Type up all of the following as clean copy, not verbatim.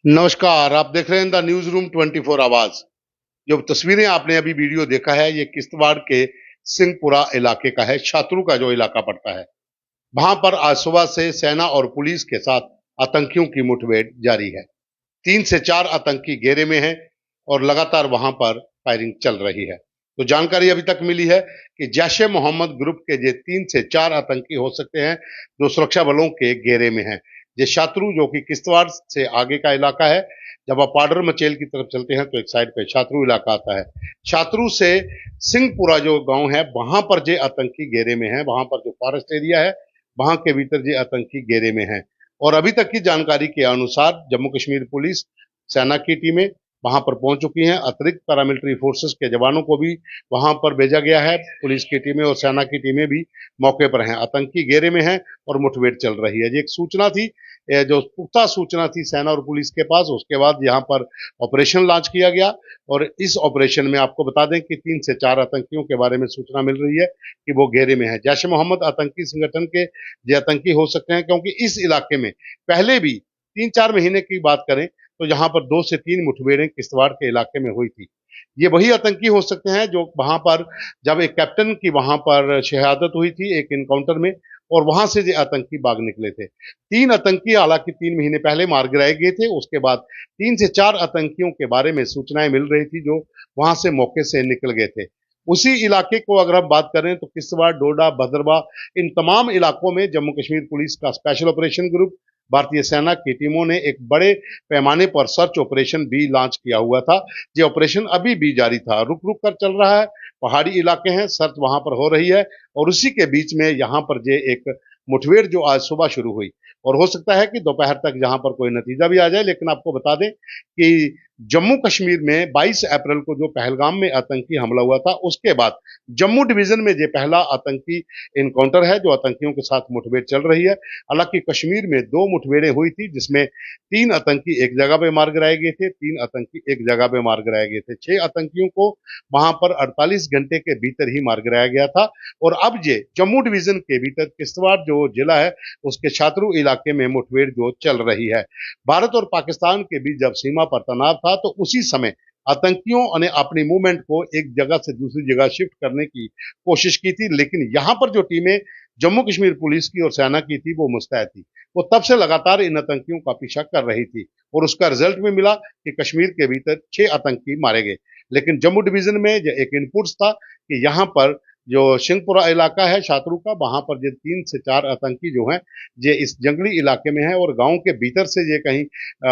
नमस्कार, आप देख रहे हैं द न्यूज़ रूम 24 आवाज़। जो तस्वीरें आपने अभी वीडियो देखा है, ये किश्तवाड़ के सिंहपुरा इलाके का है, छात्रू का जो इलाका पड़ता है। वहाँ पर आज सुबह से सेना और पुलिस के साथ आतंकियों की मुठभेड़ जारी है। 3 से 4 आतंकी घेरे में हैं और लगातार वहाँ पर फायरिंग चल रही है। तो जानकारी अभी तक मिली है कि जैश-ए-मोहम्मद ग्रुप के ये 3 से 4 आतंकी हो सकते हैं, जो सुरक्षा बलों के घेरे में हैं। ये छात्रू जो कि किश्तवाड़ से आगे का इलाका है, जब आप पाडर मचेल की तरफ चलते हैं तो एक साइड पे छात्रू इलाका आता है। छात्रू से सिंहपुरा जो गाँव है, वहाँ पर ये आतंकी घेरे में हैं, वहाँ पर जो फॉरेस्ट एरिया है, वहाँ के भीतर ये आतंकी घेरे में हैं। और अभी तक की जानकारी के अनुसार जम्मू कश्मीर पुलिस, सेना की टीमें वहां पर पहुंच चुकी हैं। अतिरिक्त पैरामिलिट्री फोर्सेस के जवानों को भी वहां पर भेजा गया है। पुलिस की टीमें और सेना की टीमें भी मौके पर हैं। आतंकी घेरे में हैं और मुठभेड़ चल रही है। ये एक सूचना थी, जो पुख्ता सूचना थी सेना और पुलिस के पास। उसके बाद यहाँ पर ऑपरेशन लॉन्च किया गया और इस ऑपरेशन में आपको बता दें कि 3 से 4 आतंकियों के बारे में सूचना मिल रही है कि वो घेरे में है। जैश-ए-मोहम्मद आतंकी संगठन के ये आतंकी हो सकते हैं, क्योंकि इस इलाके में पहले भी 3-4 महीने की बात करें तो यहाँ पर 2 से 3 मुठभेड़ें किश्तवाड़ के इलाके में हुई थी। ये वही आतंकी हो सकते हैं जो वहां पर जब एक कैप्टन की वहां पर शहादत हुई थी एक एनकाउंटर में, और वहां से ये आतंकी भाग निकले थे। 3 आतंकी हालांकि 3 महीने पहले मार गिराए गए थे। उसके बाद 3 से 4 आतंकियों के बारे में सूचनाएं मिल रही थी जो वहां से मौके से निकल गए थे। उसी इलाके को अगर हम बात करें तो किश्तवाड़, डोडा, भद्रवाह, इन तमाम इलाकों में जम्मू कश्मीर पुलिस का स्पेशल ऑपरेशन ग्रुप, भारतीय सेना की टीमों ने एक बड़े पैमाने पर सर्च ऑपरेशन भी लॉन्च किया हुआ था। ये ऑपरेशन अभी भी जारी था, रुक रुक कर चल रहा है। पहाड़ी इलाके हैं, सर्च वहां पर हो रही है और उसी के बीच में यहाँ पर ये एक मुठभेड़ जो आज सुबह शुरू हुई, और हो सकता है कि दोपहर तक यहाँ पर कोई नतीजा भी आ जाए। लेकिन आपको बता दें कि जम्मू कश्मीर में 22 अप्रैल को जो पहलगाम में आतंकी हमला हुआ था, उसके बाद जम्मू डिवीजन में ये पहला आतंकी इनकाउंटर है जो आतंकियों के साथ मुठभेड़ चल रही है। हालांकि कश्मीर में 2 मुठभेड़ें हुई थी जिसमें 3 आतंकी एक जगह पे मार गिराए गए थे, 3 आतंकी एक जगह पे मार गिराए गए थे। 6 आतंकियों को वहां पर 48 घंटे के भीतर ही मार गिराया गया था। और अब ये जम्मू डिवीजन के भीतर किश्तवाड़ जो जिला है उसके छात्रू इलाके में मुठभेड़ जो चल रही है। भारत और पाकिस्तान के बीच जब सीमा पर तनाव था तो उसी समय आतंकियों ने अपनी मूवमेंट को एक जगह से दूसरी जगह शिफ्ट करने की कोशिश की थी। लेकिन यहाँ पर जो टीमें जम्मू कश्मीर पुलिस की और सेना की थी वो मुस्तैद थी। वो तब से लगातार इन आतंकियों का पीछा कर रही थी और उसका रिजल्ट भी मिला कि कश्मीर के भीतर 6 आतंकी मारे गए। लेकिन जम्मू डिवीजन में जो एक इनपुट्स था कि यहाँ पर जो सिंहपुरा इलाका है छात्रू का, वहां पर ये 3 से 4 आतंकी जो हैं ये इस जंगली इलाके में है और गांव के भीतर से ये कहीं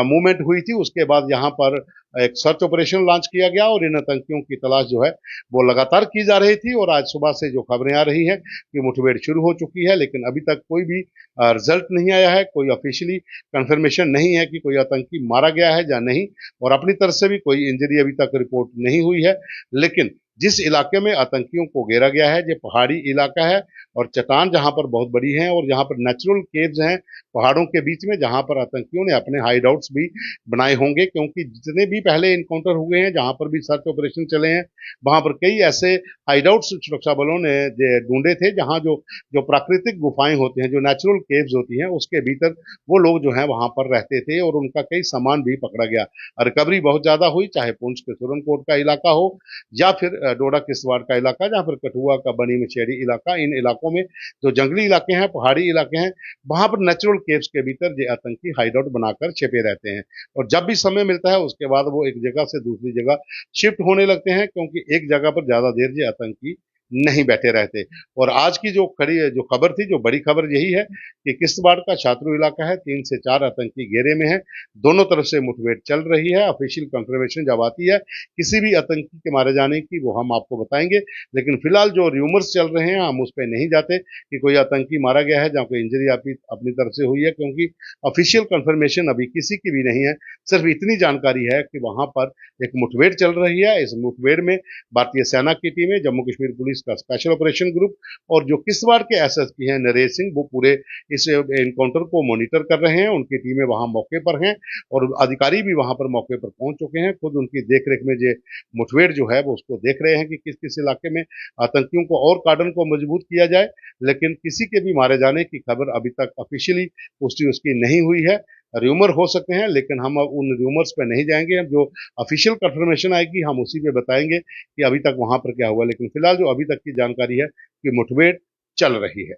मूवमेंट हुई थी। उसके बाद यहाँ पर एक सर्च ऑपरेशन लॉन्च किया गया और इन आतंकियों की तलाश जो है वो लगातार की जा रही थी। और आज सुबह से जो खबरें आ रही हैं कि मुठभेड़ शुरू हो चुकी है, लेकिन अभी तक कोई भी रिजल्ट नहीं आया है, कोई ऑफिशियली कंफर्मेशन नहीं है कि कोई आतंकी मारा गया है या नहीं, और अपनी तरफ से भी कोई इंजरी अभी तक रिपोर्ट नहीं हुई है। लेकिन जिस इलाके में आतंकियों को घेरा गया है ये पहाड़ी इलाका है और चट्टान जहां पर बहुत बड़ी है और यहाँ पर नेचुरल केव्स हैं पहाड़ों के बीच में, जहां पर आतंकियों ने अपने हाइड आउट्स भी बनाए होंगे। क्योंकि जितने भी पहले इनकाउंटर हुए हैं जहां पर भी सर्च ऑपरेशन चले हैं वहां पर कई ऐसे हाइड आउट्स सुरक्षा बलों ने ढूंढे थे जहां जो जो प्राकृतिक गुफाएं होती हैं, जो नेचुरल केव्स होती हैं, उसके भीतर वो लोग जो है वहां पर रहते थे और उनका कई सामान भी पकड़ा गया। रिकवरी बहुत ज्यादा हुई, चाहे पुंछ के सुरनकोट का इलाका हो या फिर डोडा किश्तवाड़ का इलाका, जहाँ पर कठुआ का बनी मछेरी इलाका। इन इलाकों में जो जंगली इलाके हैं, पहाड़ी इलाके हैं, वहां पर नेचुरल केव्स के भीतर ये आतंकी हाइड आउट बनाकर छिपे रहते हैं और जब भी समय मिलता है उसके बाद वो एक जगह से दूसरी जगह शिफ्ट होने लगते हैं, क्योंकि एक जगह पर ज्यादा देर ये आतंकी नहीं बैठे रहते। और आज की जो खबर थी, जो बड़ी खबर यही है कि किश्तवाड़ का छात्रू इलाका है, 3 से 4 आतंकी घेरे में है, दोनों तरफ से मुठभेड़ चल रही है। ऑफिशियल कंफर्मेशन जब आती है किसी भी आतंकी के मारे जाने की वो हम आपको बताएंगे। लेकिन फिलहाल जो र्यूमर्स चल रहे हैं हम उस पर नहीं जाते कि कोई आतंकी मारा गया है जहाँ कोई इंजरी अपनी तरफ से हुई है, क्योंकि ऑफिशियल कंफर्मेशन अभी किसी की भी नहीं है। सिर्फ इतनी जानकारी है कि वहां पर एक मुठभेड़ चल रही है। इस मुठभेड़ में भारतीय सेना की टीमें, जम्मू कश्मीर पुलिस का स्पेशल ऑपरेशन ग्रुप और जो किश्तवाड़ के एसएसपी हैं नरेश सिंह, वो पूरे इस एनकाउंटर को मॉनिटर कर रहे हैं। उनकी टीमें वहां मौके पर हैं और अधिकारी भी वहां पर मौके पर पहुंच चुके हैं। खुद उनकी देखरेख में जो मुठभेड़ जो है वो उसको देख रहे हैं कि किस किस इलाके में आतंकियों को और कार्डन को मजबूत किया जाए। लेकिन किसी के भी मारे जाने की खबर अभी तक ऑफिशियली पुष्टि उसकी नहीं हुई है। र्यूमर हो सकते हैं, लेकिन हम अब उन र्यूमर्स पे नहीं जाएंगे। हम जो ऑफिशियल कंफर्मेशन आएगी हम उसी पे बताएंगे कि अभी तक वहां पर क्या हुआ। लेकिन फिलहाल जो अभी तक की जानकारी है कि मुठभेड़ चल रही है।